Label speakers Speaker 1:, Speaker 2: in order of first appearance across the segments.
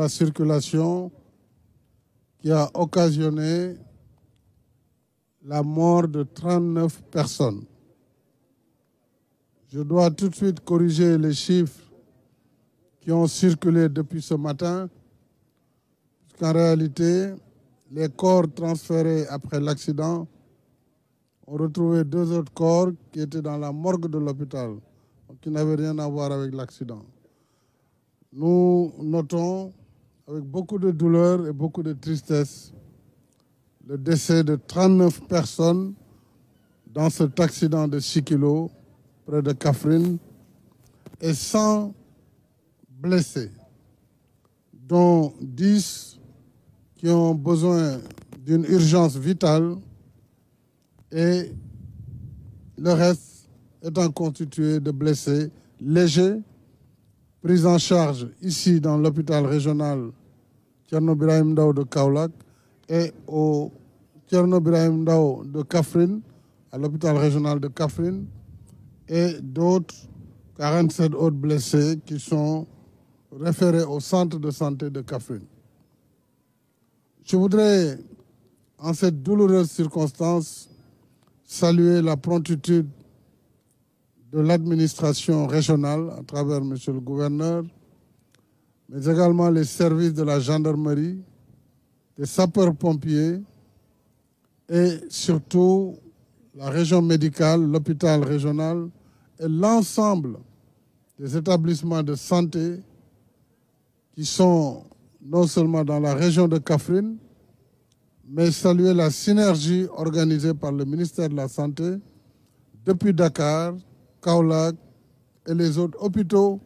Speaker 1: la circulation qui a occasionné la mort de 39 personnes. Je dois tout de suite corriger les chiffres qui ont circulé depuis ce matin, puisqu'en réalité, les corps transférés après l'accident ont retrouvé 2 autres corps qui étaient dans la morgue de l'hôpital, qui n'avaient rien à voir avec l'accident. Nous notons avec beaucoup de douleur et beaucoup de tristesse le décès de 39 personnes dans cet accident de 6 kilos près de Kaffrine et 100 blessés, dont 10 qui ont besoin d'une urgence vitale et le reste étant constitué de blessés légers, pris en charge ici dans l'hôpital régional Thierno Birahim Ndao de Kaolack et au Thierno Birahim Ndao de Kaffrine, à l'hôpital régional de Kaffrine, et d'autres 47 autres blessés qui sont référés au centre de santé de Kaffrine. Je voudrais, en cette douloureuse circonstance, saluer la promptitude de l'administration régionale à travers monsieur le gouverneur, mais également les services de la gendarmerie, des sapeurs-pompiers et surtout la région médicale, l'hôpital régional et l'ensemble des établissements de santé qui sont non seulement dans la région de Kaffrine, mais saluer la synergie organisée par le ministère de la Santé depuis Dakar, Kaolack et les autres hôpitaux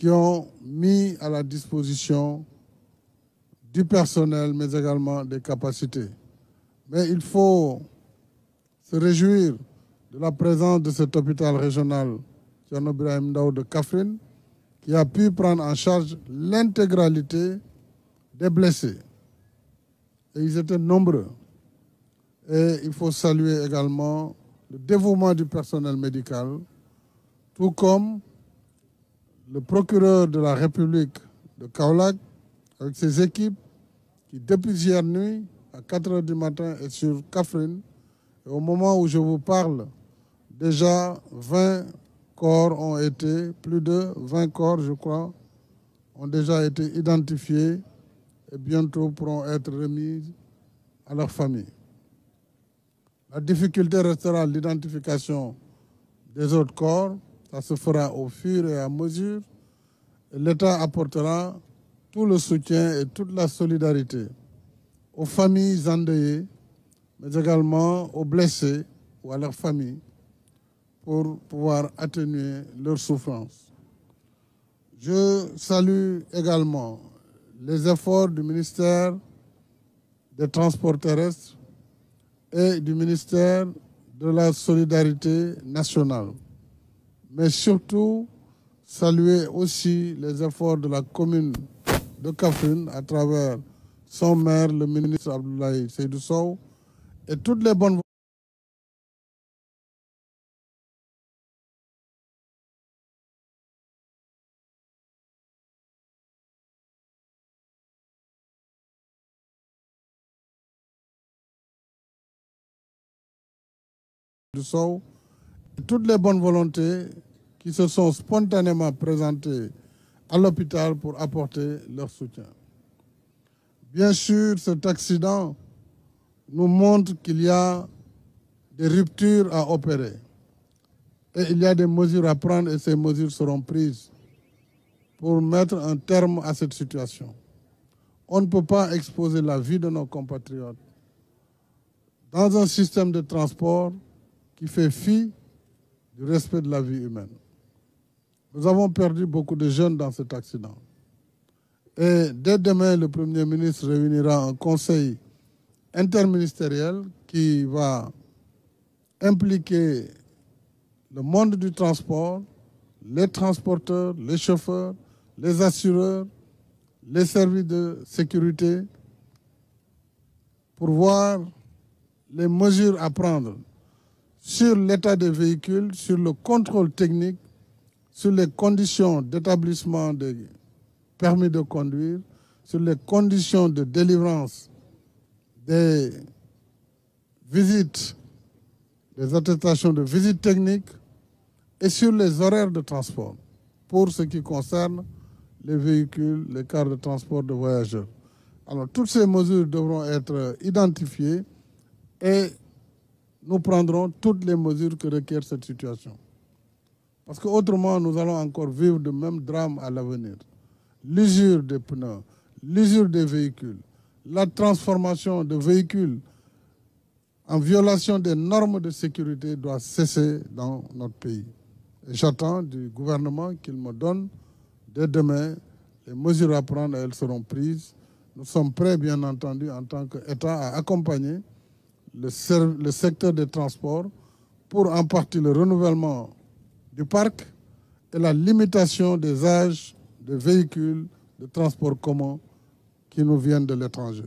Speaker 1: qui ont mis à la disposition du personnel, mais également des capacités. Mais il faut se réjouir de la présence de cet hôpital régional Thierno Birahim Ndao de Kaffrine qui a pu prendre en charge l'intégralité des blessés. Et ils étaient nombreux. Et il faut saluer également le dévouement du personnel médical, tout comme le procureur de la République de Kaolack, avec ses équipes, qui depuis hier nuit, à 4 h du matin, est sur Kaffrine. Et au moment où je vous parle, déjà 20 corps ont été, plus de 20 corps, je crois, ont déjà été identifiés et bientôt pourront être remis à leur famille. La difficulté restera l'identification des autres corps. Ça se fera au fur et à mesure. Et l'État apportera tout le soutien et toute la solidarité aux familles endeuillées, mais également aux blessés ou à leurs familles pour pouvoir atténuer leurs souffrances. Je salue également les efforts du ministère des Transports terrestres et du ministère de la Solidarité nationale. Mais surtout, saluer aussi les efforts de la commune de Kaffrine à travers son maire, le ministre Abdoulaye Seydou Sow, et toutes les bonnes toutes les bonnes volontés qui se sont spontanément présentées à l'hôpital pour apporter leur soutien. Bien sûr, cet accident nous montre qu'il y a des ruptures à opérer et il y a des mesures à prendre et ces mesures seront prises pour mettre un terme à cette situation. On ne peut pas exposer la vie de nos compatriotes dans un système de transport qui fait fi du respect de la vie humaine. Nous avons perdu beaucoup de jeunes dans cet accident. Et dès demain, le Premier ministre réunira un conseil interministériel qui va impliquer le monde du transport, les transporteurs, les chauffeurs, les assureurs, les services de sécurité, pour voir les mesures à prendre sur l'état des véhicules, sur le contrôle technique, sur les conditions d'établissement des permis de conduire, sur les conditions de délivrance des visites, des attestations de visite technique et sur les horaires de transport pour ce qui concerne les véhicules, les cars de transport de voyageurs. Alors, toutes ces mesures devront être identifiées et nous prendrons toutes les mesures que requiert cette situation. Parce qu'autrement, nous allons encore vivre de même drame à l'avenir. L'usure des pneus, l'usure des véhicules, la transformation de véhicules en violation des normes de sécurité doit cesser dans notre pays. Et j'attends du gouvernement qu'il me donne dès demain les mesures à prendre, elles seront prises. Nous sommes prêts, bien entendu, en tant qu'État, à accompagner le secteur des transports pour en partie le renouvellement du parc et la limitation des âges des véhicules de transport commun qui nous viennent de l'étranger.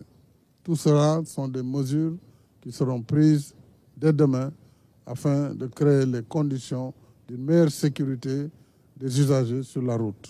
Speaker 1: Tout cela sont des mesures qui seront prises dès demain afin de créer les conditions d'une meilleure sécurité des usagers sur la route.